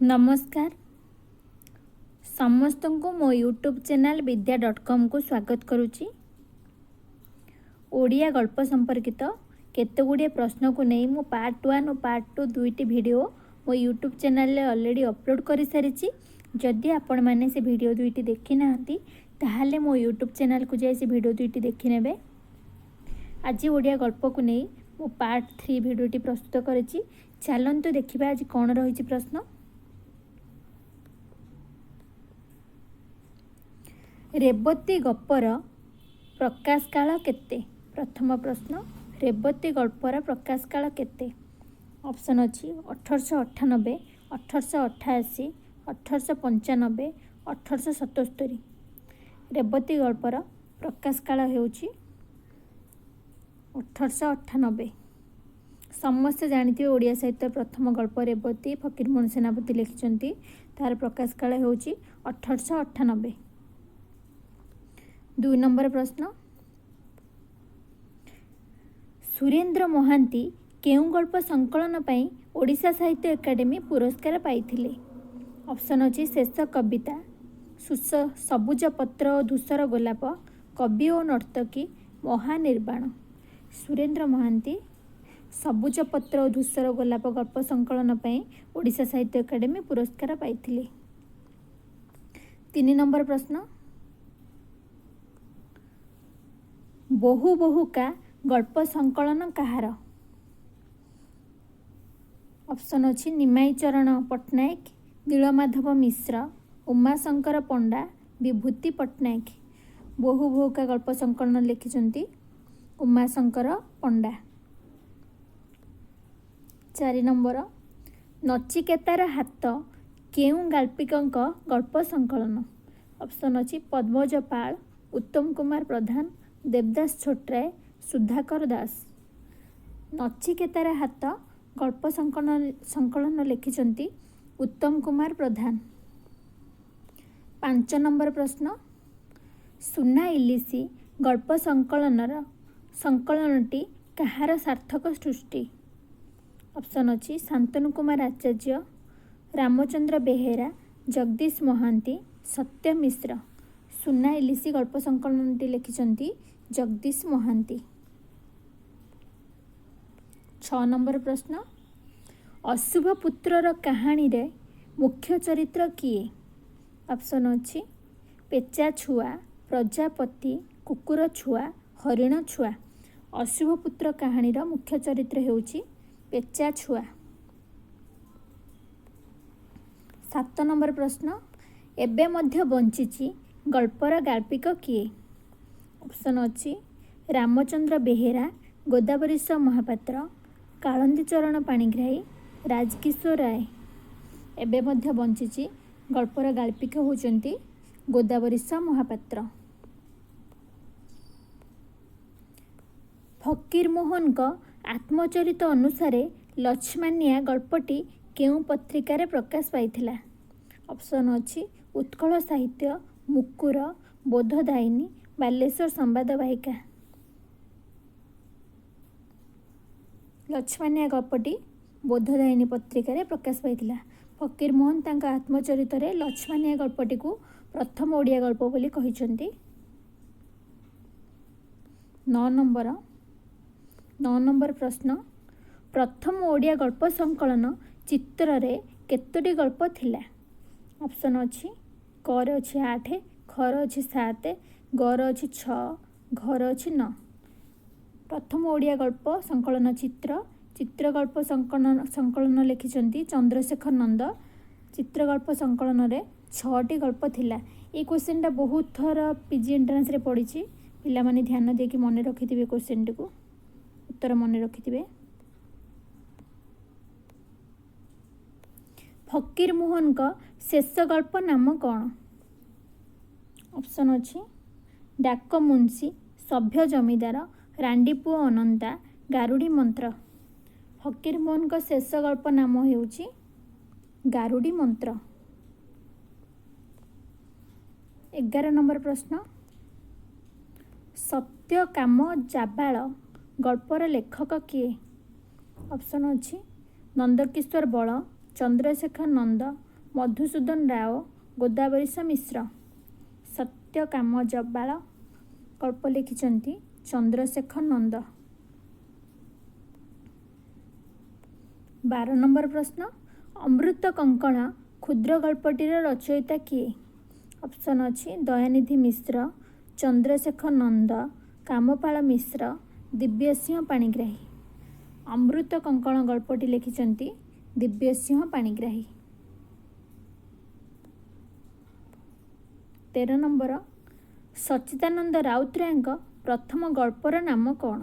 नमस्कार समस्त को मो यूट्यूब चैनल विद्या.com को स्वागत करुच्ची। ओडिया गल्प संपर्कित केतगुड़िए प्रश्न को नहीं मु पार्ट 1 और पार्ट 2 दुईटी वीडियो मो यूट्यूब चैनल ऑलरेडी अपलोड कर सारी। जदि आपण मैंने से वीडियो दुईटी देखी ना ताहले मो यूट्यूब चैनल को जाए से वीडियो दुईटी देखी नेबे। आज ओडिया गल्प को नहीं मु पार्ट 3 वीडियोटी प्रस्तुत करिछि। चलंतु देखिबा आज कौन रही प्रश्न। रेवती गपर प्रकाश काल केते। प्रथम प्रश्न, रेवती गल्पर प्रकाश काल केते। ऑप्शन अच्छी 1898, 1888, 1895, 1877। रेवती गल्पर प्रकाश काल हेउची 1898। समस्ते जानते ओडिया साहित्य प्रथम गल्प रेवती फकीरमोहन सेनापति लिखिछंती। तार प्रकाश काल हेउची 1898। 2 नंबर प्रश्न, सुरेंद्र महांती केउं गल्प संकलन पई ओडिशा साहित्य एकाडेमी पुरस्कार पाइथिले। ऑप्शन अछि शेष कविता, सबुज पत्र और धूसर गोलाप, कवि और नर्तकी, महानिर्वाण। सुरेंद्र महांती सबुज पत्र और धूसर गोलाप गल्प संकलन पई ओडिशा साहित्य एकाडेमी पुरस्कार पाइथिले। 3 नंबर प्रश्न, बहु बहु का गल्प संकलन कहार। ऑप्शन अच्छी निमाई चरण पट्टनायक, नीलमाधव मिश्र, उमाशंकर पंडा, विभूति पट्टनायक। बहु बहु का गल्प संकलन लिखिछंती उमाशंकर पंडा। 4 नंबर, नचिकेतार हाथ केउं गाल्पिकंक गल्प संकलन। ऑप्शन अच्छी पद्मज पाल, उत्तम कुमार प्रधान, देवदास छोटराय, सुधाकर दास। नचिकेतार हाथ गल्प संकलन लिखिछंती उत्तम कुमार प्रधान। 5 नंबर प्रश्न, सुना इलिसी गल्प संकलनटी कहार सार्थक सृष्टि। ऑप्शन अच्छी शांतनु कुमार आचार्य, रामचंद्र बेहेरा, जगदीश महांती, सत्य मिश्र। सुना इलिसी गल्प संकलनटी लिखिछंती जगदीश महांती। 6 नंबर प्रश्न, अशुभ पुत्रर कहानी रे मुख्य चरित्र किए। ऑप्शन अच्छी पेचा छुआ, प्रजापति, कुकुर छुआ, हरिण छुआ। अशुभ पुत्र कहानी रा मुख्य चरित्र हेउची पेचा छुआ। 7 नंबर प्रश्न, एबे मध्य बंचिची गल्पर गाल्पिक किए। ऑप्शन अच्छी रामचंद्र बेहेरा, गोदावरीश महापात्र, कालंदी चरण पाणिग्राही, राजकिशोर राय। एबे मध्य बंचिची गल्पर गाल्पिक होचंती गोदावरीश महापात्र। फकीरमोहन का आत्मचरित अनुसारे लक्ष्मणिया गल्पटी केउं पत्रिकार प्रकाश पाइथिला। ऑप्शन अच्छी उत्कल साहित्य, मुकुर, बोधदायिनी, बालेश्वर संवाद वाहिका। लक्ष्मणिया गल्पटी बोधदायिनी पत्रिकार प्रकाश पाइथिला। फकीरमोहन तांका आत्मचरित रे लक्ष्मणिया गल्पटी को प्रथम ओडिया गल्प बोली कहिसंती। 9 नंबर प्रश्न, प्रथम ओडिया गल्प संकलन चित्र रे केतोटी गल्प थिला। ऑप्शन अच्छी क रे अच्छी 8, ख रे अच्छी 7, ग रे अच्छी 6, घ रे अच्छी 9। प्रथम ओडिया गल्प संकलन चित्र गल्प संकलन लिखिछंती चंद्रशेखर नंद। चित्र गल्प संकलन रे 6टी गल्प थिला। ये क्वेश्चन बहुत थर पीजी एंट्रांस रे पड़ी। पिला माने ध्यान देके मन रखिथिबे क्वेश्चन टी को उत्तर मन रखिथिबे। फकीरमोहन का शेष गल्प नाम कौन। ऑप्शन अच्छी डाक मुंशी, सभ्य जमीदार, रांडीपुओ अनंता, गारुड़ी मंत्र। फकीरमोहन का शेष गल्प नाम हेउची गारुड़ी मंत्र। 11 नंबर प्रश्न, सत्य काम जाबाल गल्पर लेखक किए। ऑप्शन अच्छी नंदकिशोर बल, चंद्रशेखर नंद, ମଧୁସୂଦନ ରାଓ, ଗୋଦାବରୀଶ ମିଶ୍ର। ସତ୍ୟକାମ ଜବାଳ ଗଳ୍ପ ଲେଖିଛନ୍ତି ଚନ୍ଦ୍ରଶେଖର ନନ୍ଦ। 12 ନମ୍ବର ପ୍ରଶ୍ନ, ଅମୃତ କଙ୍କଣ କ୍ଷୁଦ୍ର ଗଳ୍ପଟିର ରଚୟିତା କିଏ? ଅପସନ୍ ଅଛି ଦୟାନିଧି ମିଶ୍ର, ଚନ୍ଦ୍ରଶେଖର ନନ୍ଦ, କାମପାଳ ମିଶ୍ର, ଦିବ୍ୟସିଂହ ପାଣିଗ୍ରାହୀ। ଅମୃତ କଙ୍କଣ ଗଳ୍ପଟି ଲେଖିଛନ୍ତି ଦିବ୍ୟସିଂହ ପାଣିଗ୍ରାହୀ। 13 ନମ୍ବର, ସଚ୍ଚିଦାନନ୍ଦ ରାଉତରାୟଙ୍କ ପ୍ରଥମ ଗଳ୍ପର ନାମ କ'ଣ?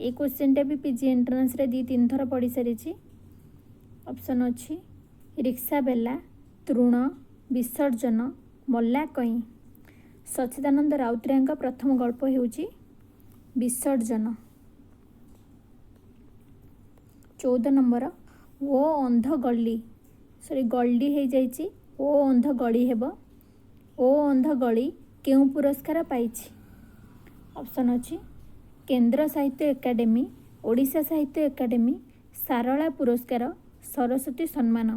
ଏଇ କ୍ୱେଶ୍ଚିନ୍ଟା ବି ପିଜି ଏଣ୍ଟ୍ରାନ୍ସରେ 2-3 ଥର ପଢ଼ି ସାରିଛି। ଅପସନ୍ ଅଛି ରିକ୍ସାବେଲା, ତୃଣ, ବିସର୍ଜନ, ମଲା କଇଁ। ସଚ୍ଚିଦାନନ୍ଦ ରାଉତରାୟଙ୍କ ପ୍ରଥମ ଗଳ୍ପ ହେଉଛି ବିସର୍ଜନ। 14 ନମ୍ବର, ଓ ଅନ୍ଧ ଗଳି ଗଳି ହେଇଯାଇଛି, ଓ ଅନ୍ଧ ଗଳି ହେବ। ଓ ଅନ୍ଧ ଗଳି କେଉଁ ପୁରସ୍କାର ପାଇଛି? ଅପସନ୍ ଅଛି କେନ୍ଦ୍ର ସାହିତ୍ୟ ଏକାଡେମୀ, ଓଡ଼ିଶା ସାହିତ୍ୟ ଏକାଡେମୀ, ସାରଳା ପୁରସ୍କାର, ସରସ୍ୱତୀ ସମ୍ମାନ।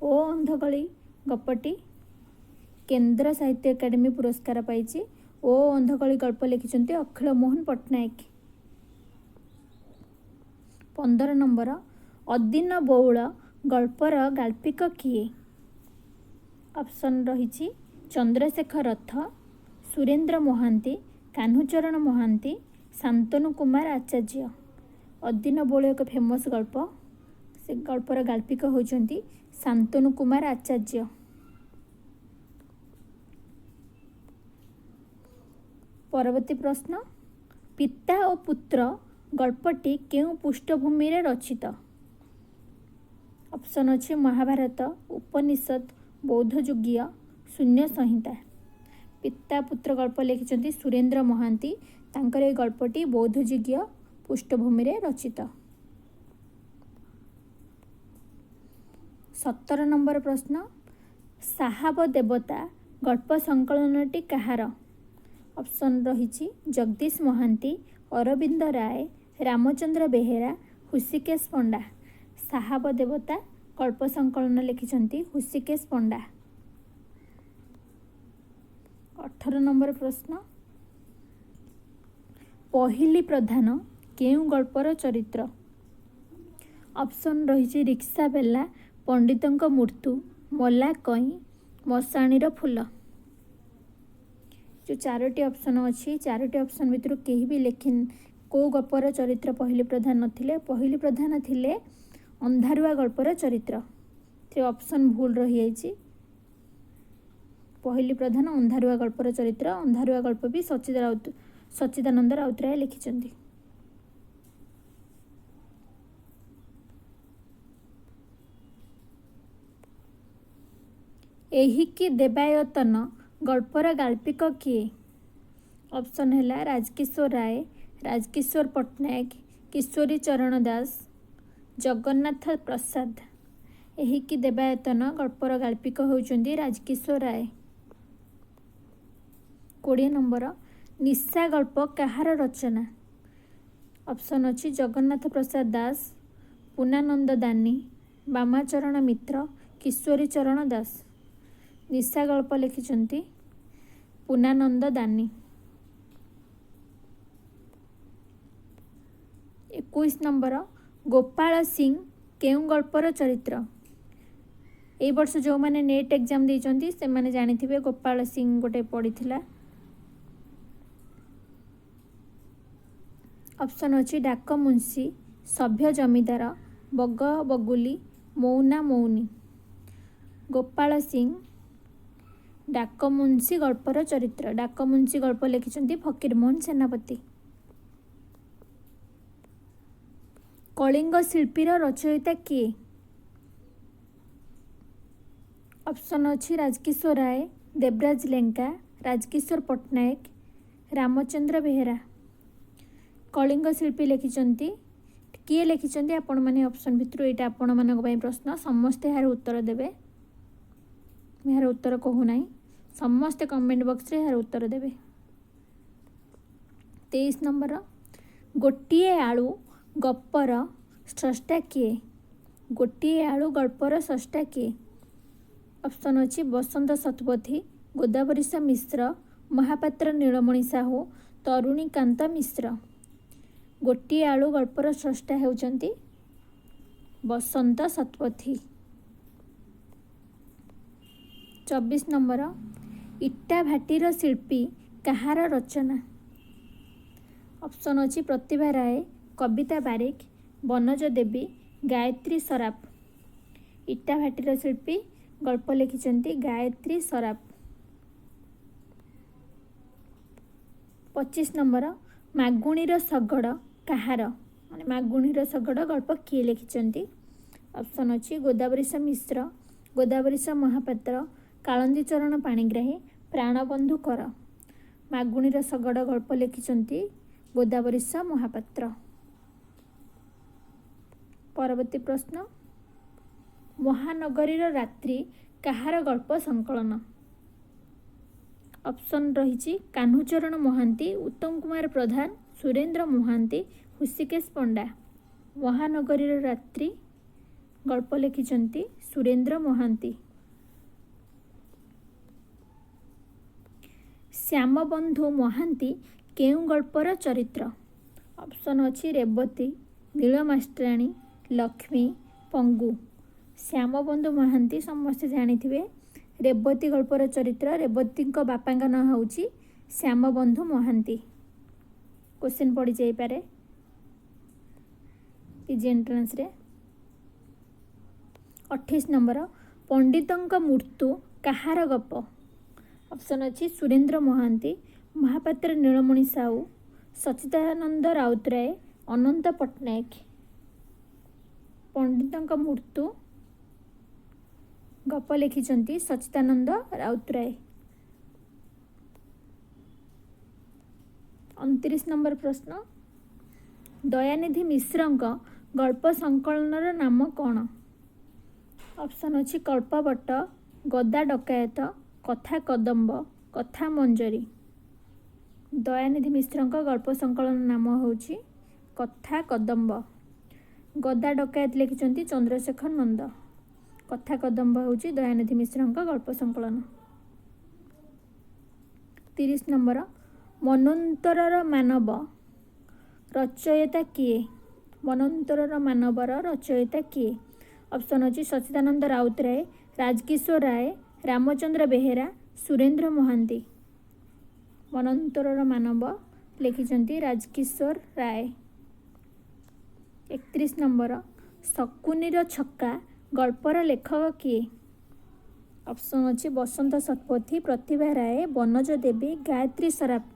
ଓ ଅନ୍ଧ ଗଳି ଗପଟି କେନ୍ଦ୍ର ସାହିତ୍ୟ ଏକାଡେମୀ ପୁରସ୍କାର ପାଇଛି। ଓ ଅନ୍ଧ ଗଳି ଗଳ୍ପ ଲେଖିଛନ୍ତି ଅଖିଳ ମୋହନ ପଟ୍ଟନାୟକ। 15 ନମ୍ବର, ଅଦିନ ବଉଳ ଗଳ୍ପର ଗାଳ୍ପିକ କିଏ? ଅପସନ୍ ରହିଛି ଚନ୍ଦ୍ରଶେଖର ରଥ, ସୁରେନ୍ଦ୍ର ମହାନ୍ତି, କାହ୍ନୁଚରଣ ମହାନ୍ତି, ଶାନ୍ତନୁ କୁମାର ଆଚାର୍ଯ୍ୟ। ଅଦିନ ବଉଳ ଏକ ଫେମସ୍ ଗଳ୍ପ, ସେ ଗଳ୍ପର ଗାଳ୍ପିକ ହେଉଛନ୍ତି ଶାନ୍ତନୁ କୁମାର ଆଚାର୍ଯ୍ୟ। ପରବର୍ତ୍ତୀ ପ୍ରଶ୍ନ, ପିତା ଓ ପୁତ୍ର ଗଳ୍ପଟି କେଉଁ ପୃଷ୍ଠଭୂମିରେ ରଚିତ? ଅପସନ୍ ଅଛି ମହାଭାରତ, ଉପନିଷଦ, ବୌଦ୍ଧଯୁଗୀୟ, ଶୂନ୍ୟ ସଂହିତା। ପିତା ପୁତ୍ର ଗଳ୍ପ ଲେଖିଛନ୍ତି ସୁରେନ୍ଦ୍ର ମହାନ୍ତି। ତାଙ୍କର ଏହି ଗଳ୍ପଟି ବୌଦ୍ଧଯୁଗୀୟ ପୃଷ୍ଠଭୂମିରେ ରଚିତ। 17 ନମ୍ବର ପ୍ରଶ୍ନ, ସାହାବ ଦେବତା ଗଳ୍ପ ସଂକଳନଟି କାହାର? ଅପସନ୍ ରହିଛି ଜଗଦୀଶ ମହାନ୍ତି, ଅରବିନ୍ଦ ରାୟ, ରାମଚନ୍ଦ୍ର ବେହେରା, ହୃଷିକେଶ ପଣ୍ଡା। ସାହାବ ଦେବତା ଗଳ୍ପ ସଂକଳନ ଲେଖିଛନ୍ତି ହୃଷିକେଶ ପଣ୍ଡା। 18 ନମ୍ବର ପ୍ରଶ୍ନ, ପହିଲି ପ୍ରଧାନ କେଉଁ ଗଳ୍ପର ଚରିତ୍ର? ଅପସନ୍ ରହିଛି ରିକ୍ସାବେଲା, ପଣ୍ଡିତଙ୍କ ମୃତ୍ୟୁ, ମଲା କଇଁ, ମଶାଣିର ଫୁଲ। ଯେଉଁ 4ଟି ଅପସନ୍ ଅଛି, 4ଟି ଅପସନ୍ ଭିତରୁ କେହି ବି କେଉଁ ଗଳ୍ପର ଚରିତ୍ର ପହିଲି ପ୍ରଧାନ ନଥିଲେ। ପହିଲି ପ୍ରଧାନ ଥିଲେ ଅନ୍ଧାରୁଆ ଗଳ୍ପର ଚରିତ୍ର। ସେ ଅପସନ୍ ଭୁଲ ରହିଯାଇଛି। ପହିଲି ପ୍ରଧାନ ଅନ୍ଧାରୁଆ ଗଳ୍ପର ଚରିତ୍ର। ଅନ୍ଧାରୁଆ ଗଳ୍ପ ବି ସଚ୍ଚିଦାନନ୍ଦ ରାଉତରାୟ ଲେଖିଛନ୍ତି। ଏହିକି ଦେବାୟତନ ଗଳ୍ପର ଗାଳ୍ପିକ କିଏ? ଅପସନ୍ ହେଲା ରାଜକିଶୋର ରାୟ, ରାଜକିଶୋର ପଟ୍ଟନାୟକ, କିଶୋରୀ ଚରଣ ଦାସ, ଜଗନ୍ନାଥ ପ୍ରସାଦ। ଏହିକି ଦେବାୟତନ ଗଳ୍ପର ଗାଳ୍ପିକ ହେଉଛନ୍ତି ରାଜକିଶୋର ରାୟ। 20 ନମ୍ବର, ନିଶା ଗଳ୍ପ କାହାର ରଚନା? ଅପସନ୍ ଅଛି ଜଗନ୍ନାଥ ପ୍ରସାଦ ଦାସ, ପୂର୍ଣ୍ଣାନନ୍ଦ ଦାନୀ, ବାମାଚରଣ ମିତ୍ର, କିଶୋରୀ ଚରଣ ଦାସ। ନିଶା ଗଳ୍ପ ଲେଖିଛନ୍ତି ପୂର୍ଣ୍ଣାନନ୍ଦ ଦାନୀ। 21 ନମ୍ବର, ଗୋପାଳ ସିଂ କେଉଁ ଗଳ୍ପର ଚରିତ୍ର? ଏଇ ବର୍ଷ ଯେଉଁମାନେ ନେଟ୍ ଏକ୍ଜାମ୍ ଦେଇଛନ୍ତି ସେମାନେ ଜାଣିଥିବେ ଗୋପାଳ ସିଂ ଗୋଟେ ପଡ଼ିଥିଲା। ଅପସନ୍ ଅଛି ଡାକ ମୁନ୍ସି, ସଭ୍ୟ ଜମିଦାର, ବଗ ବଗୁଲି, ମୌନା ମୌନି। ଗୋପାଳ ସିଂ ଡାକମୁନ୍ସି ଗଳ୍ପର ଚରିତ୍ର। ଡାକମୁନ୍ସି ଗଳ୍ପ ଲେଖିଛନ୍ତି ଫକୀରମୋହନ ସେନାପତି। କଳିଙ୍ଗ ଶିଳ୍ପୀର ରଚୟିତା କିଏ? ଅପସନ୍ ଅଛି ରାଜକିଶୋର ରାୟ, ଦେବରାଜ ଲେଙ୍କା, ରାଜକିଶୋର ପଟ୍ଟନାୟକ, ରାମଚନ୍ଦ୍ର ବେହେରା। କଳିଙ୍ଗ ଶିଳ୍ପୀ ଲେଖିଛନ୍ତି କିଏ ଲେଖିଛନ୍ତି ଆପଣମାନେ ଅପସନ୍ ଭିତରୁ ଏଇଟା ଆପଣମାନଙ୍କ ପାଇଁ ପ୍ରଶ୍ନ। ସମସ୍ତେ ଏହାର ଉତ୍ତର ଦେବେ। ଏହାର ଉତ୍ତର କହୁନାହିଁ, ସମସ୍ତେ କମେଣ୍ଟ ବକ୍ସରେ ଏହାର ଉତ୍ତର ଦେବେ। 23 ନମ୍ବର, ଗୋଟିଏ ଆଳୁ ଗପର ସ୍ରଷ୍ଟା କିଏ? ଗୋଟିଏ ଆଳୁ ଗଳ୍ପର ସ୍ରଷ୍ଟା କିଏ? ऑप्शन अच्छी बसंत शतपथी, गोदावरीश मिश्र, महापात्र नीलमणि साहू, तरुणी कांत मिश्र। गोटिए आलू गल्पर स्रष्टा हेउचंती बसंत शतपथी। 24 नंबर इटा भाटीर शिल्पी कहार रचना। ऑप्शन अच्छी प्रतिभा राय, कविता बारिक, बनज देवी, गायत्री सराफ। इटा भाटीर शिल्पी गल्प लिखिछंती गायत्री सराफ। 25 नंबर मागुणीर शगड़ कहार, माने मागुणीर शगड़ गल्प किए लिखिछंती। ऑप्शन अच्छी गोदावरीश मिश्र, गोदावरीश महापात्र, कालंदी चरण पाणिग्राही, प्राणबंधु कर। मागुणीर शगड़ गल्प लिखिछंती गोदावरीश महापात्र। परवर्ती प्रश्न महानगरीर रात्रि कहार गल्प संकलन। ऑप्शन रही कान्हूचरण महांती, उत्तम कुमार प्रधान, सुरेंद्र महांती, हृषिकेश पंडा। महानगरीर रात्रि गल्प लिखिछंती सुरेंद्र महांती। श्यामबंधु महांती केउं गल्पर चरित्र। ऑप्शन अच्छी रेवती, नीलमास्ट्राणी, लक्ष्मी, पंगु। श्यामबंधु महांती समस्ते जानिथिबे रेवती गल्पर चरित्र। रेवती बापा ना हूँ श्यामबंधु महांती। क्वेश्चन पड़ी जाई पारे पीजी एंट्रेंस रे। 28 नंबर पंडितंक मृत्यु कहार गप। ऑप्शन अच्छी सुरेंद्र महांती, महापात्र नीलमणि साहू, सच्चिदानंद राउतराय, अनंत पट्टनायक। पंडितंक मृत्यु गप लिखिछंती सच्चिदानंद राउतराय। 29 नंबर प्रश्न दयानिधि मिश्रंक गल्प संकलनर नाम कौन। ऑप्शन अच्छी कल्पवट, गदा डकायत, कथा कदम्ब, कथा मंजरी। दयानिधि मिश्रंक गल्प संकलन नाम होउची कथा कदम्ब। गदा डकायत लिखिछंती चंद्रशेखर नंद। कथा कदम्ब होउची दयानिधि मिश्रंक गल्प संकलन। 30 नंबर मनोन्तरर मानव रचयिता किए। मनोन्तरर मानवर रचयिता किए। ऑप्शन अच्छी सच्चिदानंद राउतराय, राजकिशोर राय, रामचंद्र बेहेरा, सुरेंद्र महांती। मनोन्तरर मानव लिखिछंती राजकिशोर राय। 31 नंबर शकुनीर छक्का गल्पर लेखक किए। ऑप्शन अच्छी बसंत शतपथी, प्रतिभा राय, बनज देवी, गायत्री सराफ।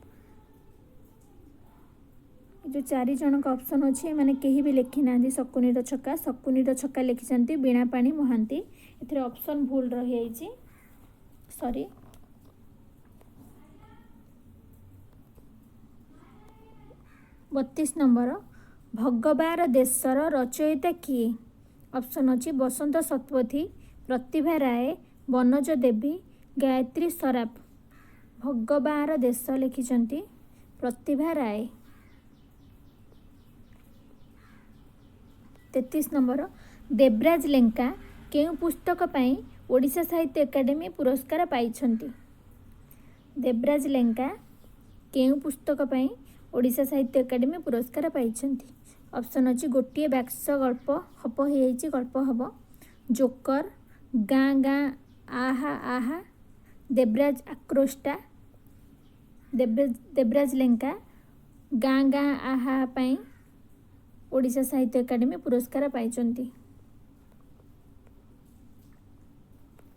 जो 4 जन का ऑप्शन अच्छी मैंने कहीं भी लिखी ना शकुनीर छक्का। शकुनीर छक्का लिखिछंती बीणापाणी महांती। एथिरे ऑप्शन भूल रही जाइए, सॉरी। बत्तीस नंबर भगवार देशर रचयिता किए। ऑप्शन अच्छी बसंत शतपथी, प्रतिभा राय, बनज देवी, गायत्री सराफ। भगवार देश लिखिछंती प्रतिभा राय। 33 नंबर देवराज लेंका केउं पुस्तक पाई ओडिशा साहित्य एकाडेमी पुरस्कार पाइछंती। देवराज लेंका केउं पुस्तक पाई ओडिशा साहित्य एकाडेमी पुरस्कार पाइछंती। ऑप्शन अच्छी गोटिए बाक्स गल्प हप हो गल्प हम, जोकर, गाँ गाँ आहा आहा, देवराज आक्रोष्टा। देवराज लेंका गाँ गाँ आहा पाई ओडिशा साहित्य एकाडेमी पुरस्कार पाइछंती।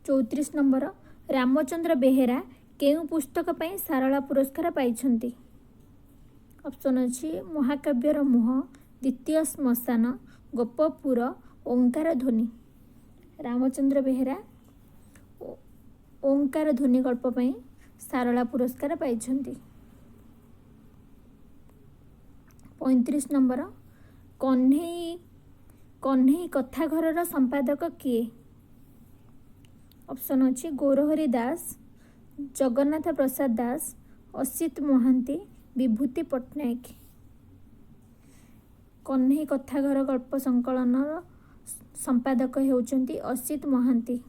34 नंबर रामचंद्र बेहेरा केउं पुस्तक पाई सारला पुरस्कार पाइछंती। ऑप्शन अच्छी महाकाव्यर मुह, द्वितीय श्मशान, गोपपुर, ओंकार ध्वनि। रामचंद्र बेहेरा ओंकार ध्वनि गल्प पाई सारला पुरस्कार पाइछंती। 35 नंबर कन्हई कथाघरर संपादक किए। ऑप्शन अच्छी गौरहरि दास, जगन्नाथ प्रसाद दास, असित महांती, विभूति पट्टनायक। कन्हई कथाघर गल्प संकलनर संपादक हेउचंती असित महांती।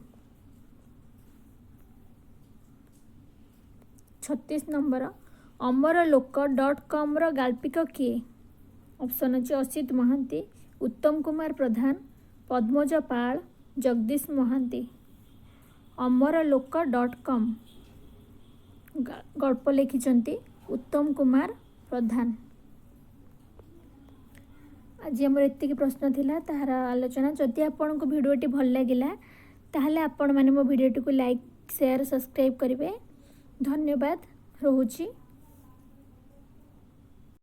36 नंबर अमरलोक.com गाल्पिक किए? ऑप्शन अच्छे असित महांती, उत्तम कुमार प्रधान, पद्मज पाल, जगदीश महांती। अमरलोक.com गल्प लिखिंट उत्तम कुमार प्रधान। आज आमर एतिक प्रश्न थिला ताहार आलोचना। जदि आपन को भिडियोटी भल लगिला ताहले आपण माने मो भिडियोटी को लाइक शेयर सब्सक्राइब करेंगे। धन्यवाद। रोहुची।